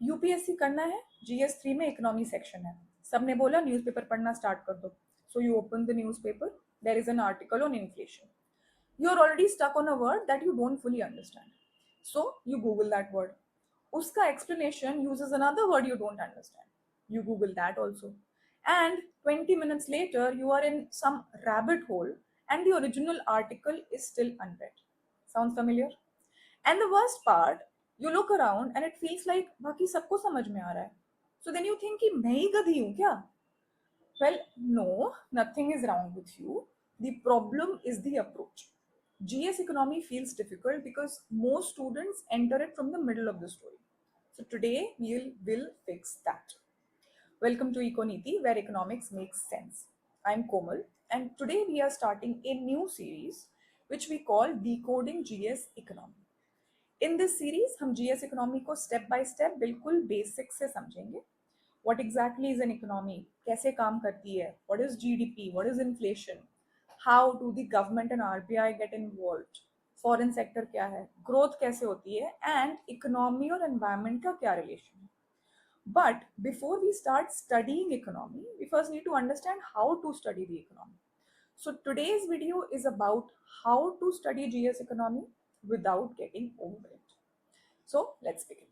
UPSC करना है, GS3 में इकोनॉमी सेक्शन है, सबने बोला न्यूज़पेपर पढ़ना स्टार्ट कर दो. So you open the newspaper, there is an article on inflation. You are already stuck on a word that you don't fully understand. So you Google that word. Uska explanation uses another word you don't understand. You Google that also. And 20 minutes later, you are in some rabbit hole and the original article is still unread. Sounds familiar? And the worst part, you look around and it feels like बाकी सबको समझ में आ रहा है. So then you think कि मैं ही गधी हूँ क्या? Well, no, nothing is wrong with you. The problem is the approach. GS economy feels difficult because most students enter it from the middle of the story. So today will fix that. Welcome to Econiti, where economics makes sense. I'm Komal, and today we are starting a new series which we call Decoding GS Economy. In this series हम GS economy को step by step बिल्कुल basic से समझेंगे. What exactly is an economy, कैसे काम करती है, what is GDP, what is inflation, how do the government and RBI get involved, foreign sector क्या है, ग्रोथ कैसे होती है, एंड इकोनॉमी और एनवायरनमेंट का क्या रिलेशन है. But before we start studying economy, we first need to understand how to study the economy. So today's video is about how to study GS economy without getting overwhelmed. So let's begin.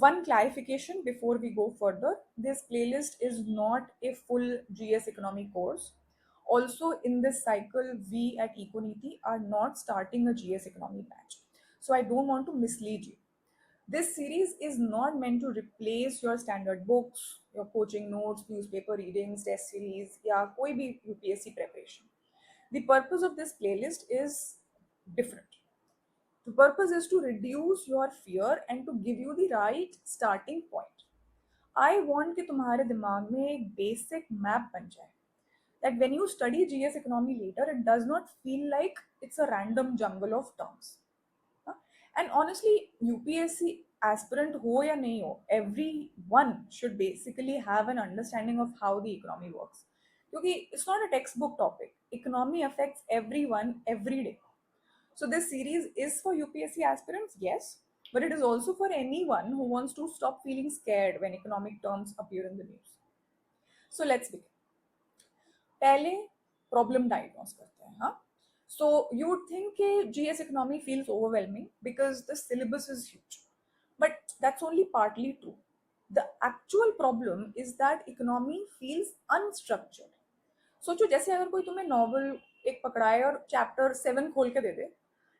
One clarification before we go further, this playlist is not a full GS economy course. Also in this cycle, we at Econiti are not starting a GS economy batch. So I don't want to mislead you. This series is not meant to replace your standard books, your coaching notes, newspaper readings, test series, या कोई भी UPSC preparation. The purpose of this playlist is different. The purpose is to reduce your fear and to give you the right starting point. I want कि तुम्हारे दिमाग में एक basic map बन जाए. That when you study GS economy later, it does not feel like it's a random jungle of terms. And honestly, UPSC aspirant हो या नहीं हो, everyone should basically have an understanding of how the economy works. क्योंकि it's not a textbook topic. Economy affects everyone every day. So this series is for UPSC aspirants, yes, but it is also for anyone who wants to stop feeling scared when economic terms appear in the news. So let's begin. पहले problem diagnose करते हैं. हाँ, so you would think कि GS economy feels overwhelming because the syllabus is huge, but that's only partly true. The actual problem is that economy feels unstructured. सोचो जैसे अगर कोई तुम्हें नॉवल एक पकड़ाए और चैप्टर 7 खोल के दे दे.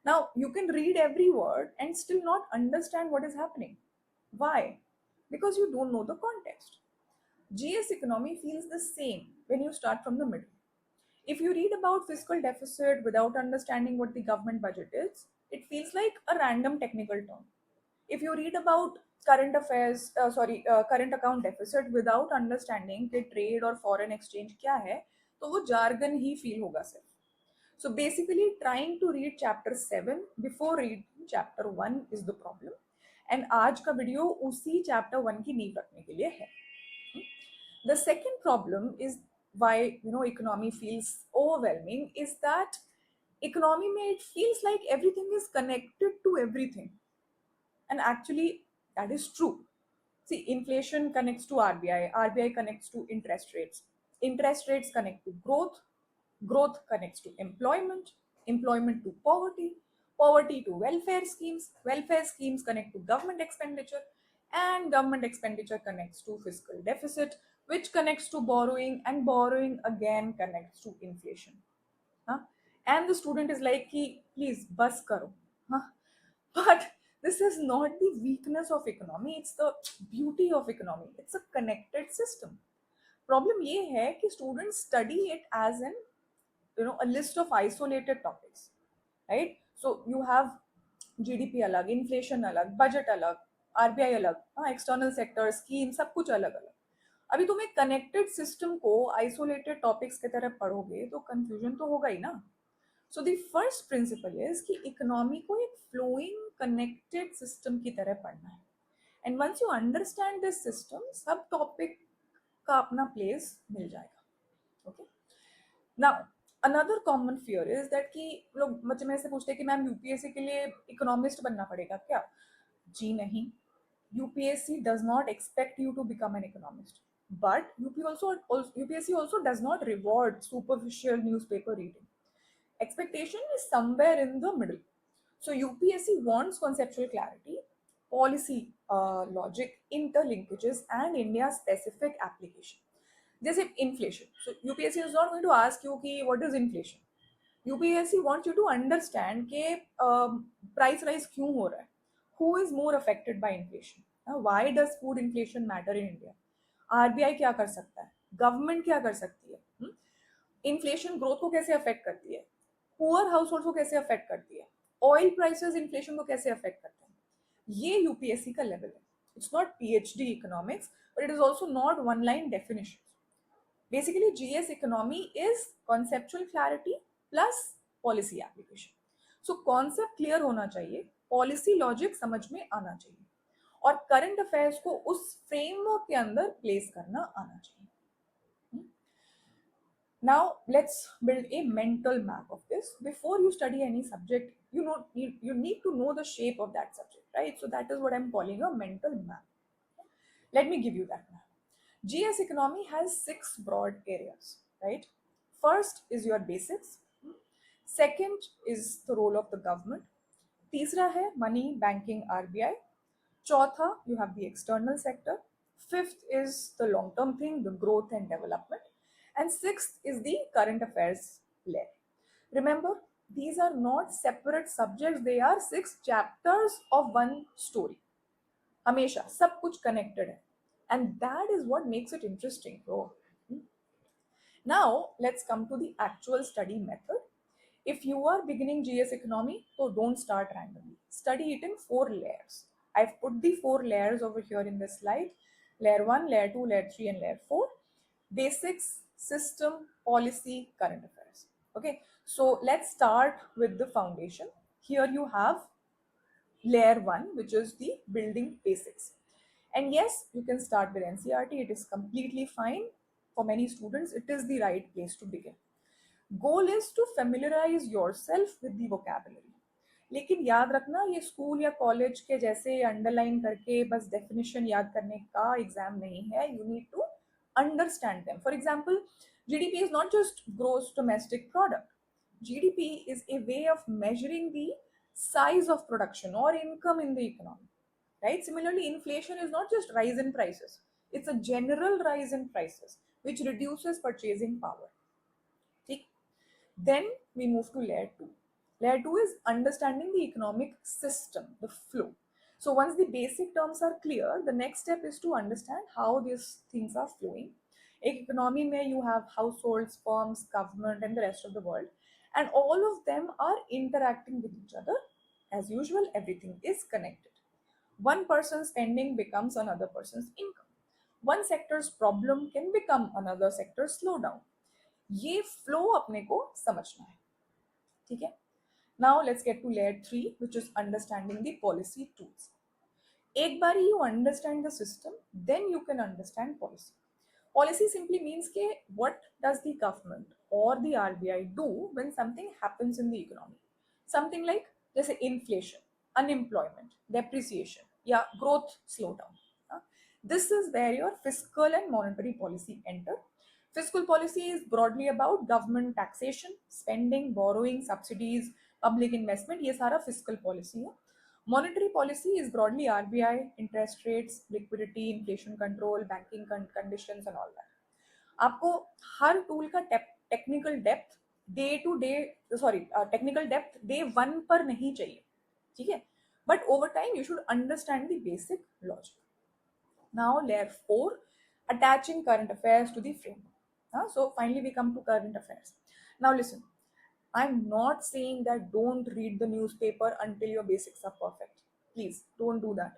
Now you can read every word and still not understand what is happening. Why? Because you don't know the context. GS economy feels the same when you start from the middle. If you read about fiscal deficit without understanding what the government budget is, it feels like a random technical term. If you read about current account deficit without understanding कि trade और foreign exchange क्या है, तो वो jargon ही feel होगा सिर्फ. So basically, trying to read chapter 7 before reading chapter 1 is the problem. And आज का वीडियो उसी chapter 1 की नींव रखने के लिए है. The second problem is why economy feels overwhelming is that economy में it feels like everything is connected to everything. And actually, that is true. See, inflation connects to RBI, RBI connects to interest rates connect to growth, growth connects to employment, employment to poverty, poverty to welfare schemes connect to government expenditure, and government expenditure connects to fiscal deficit, which connects to borrowing, and borrowing again connects to inflation. Huh? And the student is like, please, bus karo. Huh? But this is not the weakness of economy, it's the beauty of economy. It's a connected system. Problem ये है कि students study it as an a list of isolated topics, right? So you have GDP अलग, inflation अलग, budget अलग, RBI अलग, external sector, scheme, सब कुछ अलग अलग. अभी तुम एक connected system को isolated topics की तरह पढ़ोगे तो confusion तो होगा ही ना. So the first principle is कि economy को एक flowing connected system की तरह पढ़ना है. And once you understand this system, सब topic का अपना place मिल जाएगा. Okay. Now another common fear is that कि लोग बच्चे मेरे से पूछते हैं कि मैम यूपीएससी के लिए इकोनॉमिस्ट बनना पड़ेगा क्या? जी नहीं. UPSC does not expect you to become an economist, but UPSC also does not reward superficial newspaper reading. Expectation is somewhere in the middle. So UPSC wants conceptual clarity, policy logic, interlinkages, and India specific application. जैसे inflation. So UPSC is not going to ask you कि what is inflation. UPSC wants you to understand कि price rise क्यों हो रहा है. Who is more affected by inflation? Why does food inflation matter in India? RBI क्या कर सकता है? Government क्या कर सकती है? इन्फ्लेशन ग्रोथ को कैसे अफेक्ट करती है, पुअर हाउस होल्ड को कैसे अफेक्ट करती है, ऑयल प्राइसेस इन्फ्लेशन को कैसे अफेक्ट करते हैं. ये यूपीएससी का लेवल है. It's not PhD economics, but it is also not one line definition. Basically GS economy is conceptual clarity plus policy application. So concept clear होना चाहिए, पॉलिसी लॉजिक समझ में आना चाहिए, और करंट अफेयर्स को उस फ्रेमवर्क के अंदर प्लेस करना आना चाहिए. Now let's build a mental map of this. Before you study any subject, you need to know the shape of that subject, right? So that is what I'm calling a mental map. Let me give you that map. GS economy has 6 broad areas, right? First is your basics. Second is the role of the government. तीसरा है money, banking, RBI. चौथा, you have the external sector. Fifth is the long-term thing, the growth and development. And sixth is the current affairs layer. Remember, these are not separate subjects, they are 6 chapters of one story. हमेशा सब कुछ connected है. And that is what makes it interesting, bro. Now, let's come to the actual study method. If you are beginning GS economy, so don't start randomly. Study it in 4 layers. I've put the 4 layers over here in this slide. Layer 1, layer 2, layer 3, and layer 4. Basics, system, policy, current affairs. Okay, so let's start with the foundation. Here you have layer 1, which is the building basics. And yes, you can start with NCERT. It is completely fine. For many students, it is the right place to begin. Goal is to familiarize yourself with the vocabulary. लेकिन याद रखना, ये school या college के जैसे underline करके बस definition याद करने का एग्जाम नहीं है. You need to understand them. For example, GDP is not just gross domestic product. GDP is a way of measuring the size of production or income in the economy, right? Similarly, inflation is not just rise in prices. It's a general rise in prices which reduces purchasing power. Then we move to layer 2. Layer 2 is understanding the economic system, the flow. So once the basic terms are clear, the next step is to understand how these things are flowing. In economy mein you have households, firms, government, and the rest of the world, and all of them are interacting with each other. As usual, everything is connected. One person's spending becomes another person's income. One sector's problem can become another sector's slowdown. ये flow अपने को समझना है. ठीक है. Now let's get to layer 3, which is understanding the policy tools. एक बार you understand the system, then you can understand policy. Policy simply means के what does the government or the RBI do when something happens in the economy. Something like जैसे inflation, unemployment, depreciation या growth slowdown. This is where your fiscal and monetary policy enter. Fiscal policy is broadly about government taxation, spending, borrowing, subsidies, public investment. ये सारा fiscal policy है. Monetary policy is broadly RBI, interest rates, liquidity, inflation control, banking conditions and all that. आपको हर tool का technical depth technical depth day 1 पर नहीं चाहिए. ठीक है, but over time you should understand the basic logic. Now layer 4, attaching current affairs to the framework. So finally we come to current affairs. Now listen, I'm not saying that don't read the newspaper until your basics are perfect. Please don't do that.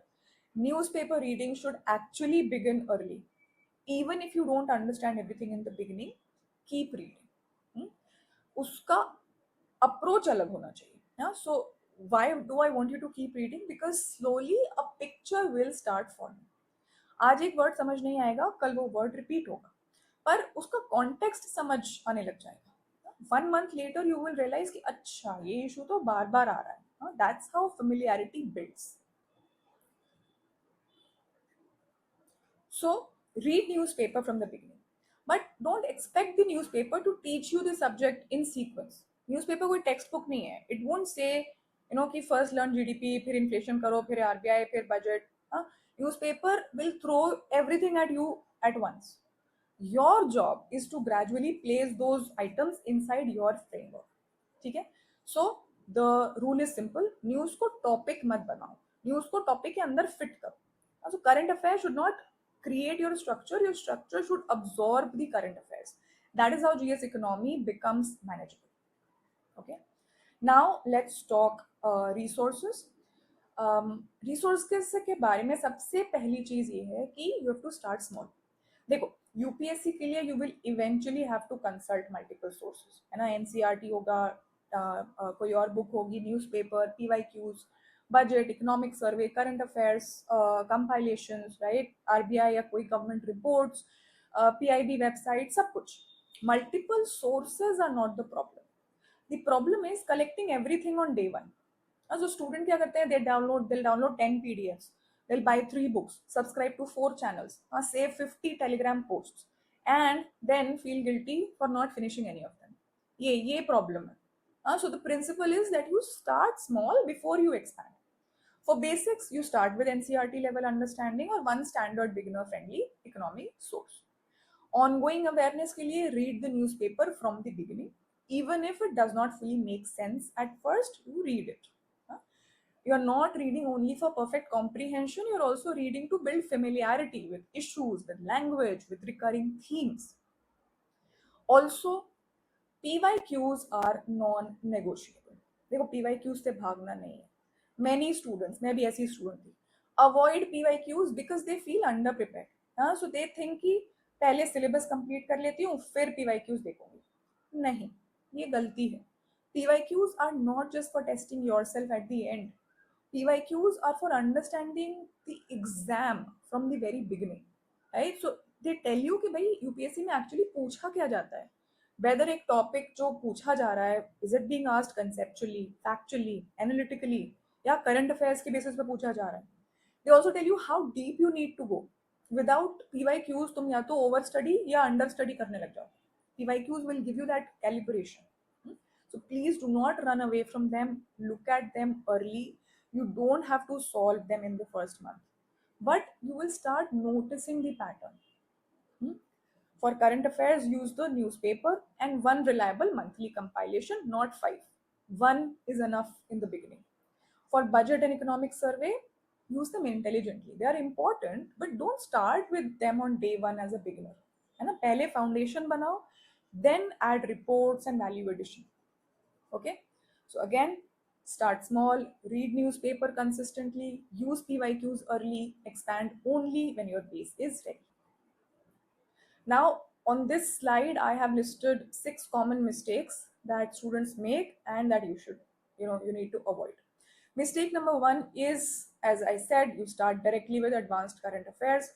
Newspaper reading should actually begin early. Even if you don't understand everything in the beginning, keep reading. उसका approach अलग होना चाहिए. So why do I want you to keep reading? Because slowly a picture will start forming. आज एक word समझ नहीं आएगा, कल वो वर्ड रिपीट होगा, पर उसका कॉन्टेक्स्ट समझ आने लग जाएगा. 1 month later you will realize कि अच्छा ये इशू तो बार बार आ रहा है. That's how familiarity builds. So read newspaper from the beginning, but don't expect the newspaper to teach you the subject in sequence. Newspaper कोई टेक्स्ट बुक नहीं है. It won't say कि first learn GDP, फिर inflation करो, फिर RBI, फिर budget. हाँ, newspaper will throw everything at you at once. Your job is to gradually place those items inside your framework. ठीक है. So the rule is simple. News को topic मत बनाओ, न्यूज को टॉपिक के अंदर फिट करो. So current affairs should not create your structure. Your structure should absorb the current affairs. That is how GS economy becomes manageable. Okay. Now let's talk resources. Resources के बारे में सबसे पहली चीज ये है कि you have to start small. देखो, यूपीएससी के लिए you will eventually have to consult multiple sources, है ना. एनसीईआरटी होगा, कोई और बुक होगी, newspaper, PYQs, budget, economic survey, current affairs, compilations, right, RBI या कोई गवर्नमेंट रिपोर्ट्स, पीआईबी वेबसाइट, सब कुछ. Multiple sources are not the problem. The problem is collecting everything on day one. जो स्टूडेंट क्या करते हैं, they'll download 10 PDFs, they'll buy 3 books, subscribe to 4 channels, save 50 Telegram posts, and then feel guilty for not finishing any of them. ये problem है. So the principle is that you start small before you expand. For basics, you start with NCERT level understanding or one standard beginner friendly economy source. Ongoing awareness के लिए read the newspaper from the beginning. Even if it does not fully make sense at first, you read it. You're not reading only for perfect comprehension, you're also reading to build familiarity with issues, with language, with recurring themes. Also, PYQs are non-negotiable. देखो, PYQs से भागना नहीं है. Many students, मैं भी ऐसी student थी, avoid PYQs because they feel under prepared. So they think कि पहले सिलेबस कंप्लीट कर लेती हूँ, फिर PYQs देखूंगी. नहीं, ये गलती है. PYQs are not just for testing yourself at the end. PYQs are for understanding the exam from the very beginning, right? So they tell you कि भाई यूपीएससी में एक्चुअली पूछा क्या जाता है, वेदर एक टॉपिक जो पूछा जा रहा है, is it being asked conceptually, factually, analytically, या करंट अफेयर्स के बेसिस पे पूछा जा रहा है. They also tell you how deep you need to go. Without PYQs तुम या तो ओवर स्टडी या अंडर स्टडी करने लग जाओ. PYQs will give you that calibration. So please do not run away from them. Look at them early. You don't have to solve them in the first month, but you will start noticing the pattern. For current affairs, use the newspaper and one reliable monthly compilation, not 5. One is enough in the beginning. For budget and economic survey, use them intelligently. They are important, but don't start with them on day one as a beginner. है ना, पहले foundation बनाओ, then add reports and value addition. Okay, so again, start small, read newspaper consistently, use PYQs early, expand only when your base is ready. Now, on this slide, I have listed 6 common mistakes that students make and that you need to avoid. Mistake number 1 is, as I said, you start directly with advanced current affairs.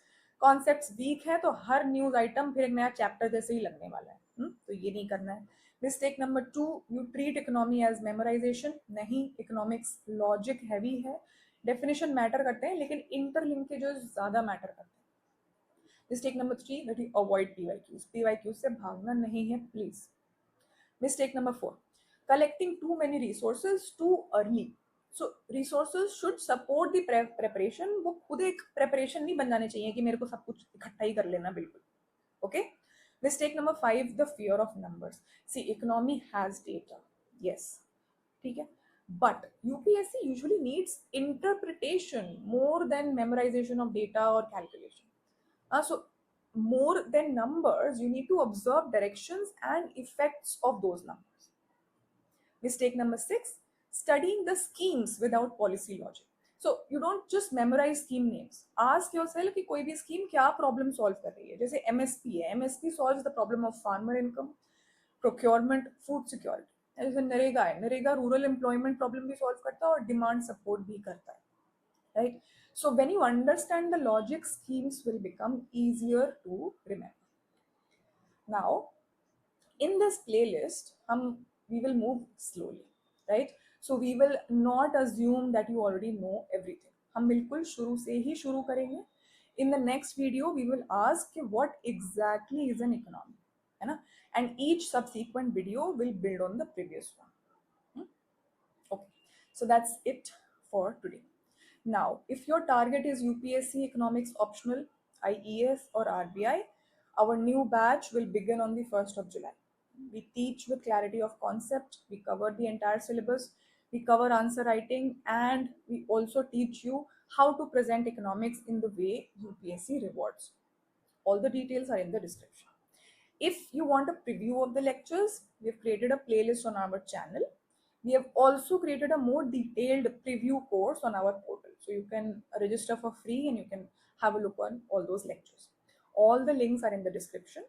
Concepts weak है तो हर news item फिर एक नया chapter जैसे ही लगने वाला है, तो ये नहीं करना है. Mistake number 2, you treat economy as memorisation. नहीं, इकोनॉमिक्स लॉजिक हैवी है, डेफिनेशन मैटर करते हैं लेकिन इंटरलिंकेजेस ज्यादा मैटर करते हैं. Mistake number 3, that you avoid PYQs. PYQs से भागना नहीं है, please. Mistake number 4, collecting too many resources too early. So resources should support the preparation. वो खुद एक preparation नहीं बन जाने चाहिए कि मेरे को सब कुछ इकट्ठा ही कर लेना, बिल्कुल. Okay. Mistake number 5, the fear of numbers. See, economy has data, yes, ठीक है, but UPSC usually needs interpretation more than memorization of data or calculation. So more than numbers, you need to observe directions and effects of those numbers. Mistake number 6, studying the schemes without policy logic. So you don't just memorize scheme names. Ask yourself कि कोई भी scheme क्या problem solve कर रही है. जैसे MSP है, MSP solves the problem of farmer income, procurement, food security. जैसे नरेगा है, नरेगा rural employment problem भी solve करता है और demand support भी करता है, right? So when you understand the logic, schemes will become easier to remember. Now, in this playlist, we will move slowly, right? So we will not assume that you already know everything. हम बिल्कुल शुरू से ही शुरू करेंगे. In the next video, we will ask what exactly is an economy, है ना? And each subsequent video will build on the previous one. Okay, so that's it for today. Now, if your target is UPSC Economics Optional, IES or RBI, our new batch will begin on the 1st of July. We teach with clarity of concept, we cover the entire syllabus, we cover answer writing, and we also teach you how to present economics in the way UPSC rewards. All the details are in the description. If you want a preview of the lectures, we have created a playlist on our channel. We have also created a more detailed preview course on our portal. So you can register for free and you can have a look on all those lectures. All the links are in the description.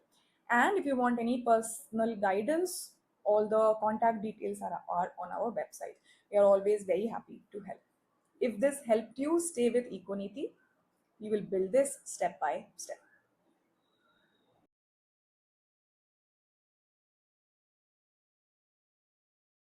And if you want any personal guidance, all the contact details are on our website. We are always very happy to help. If this helped you stay with Econiti, you will build this step by step.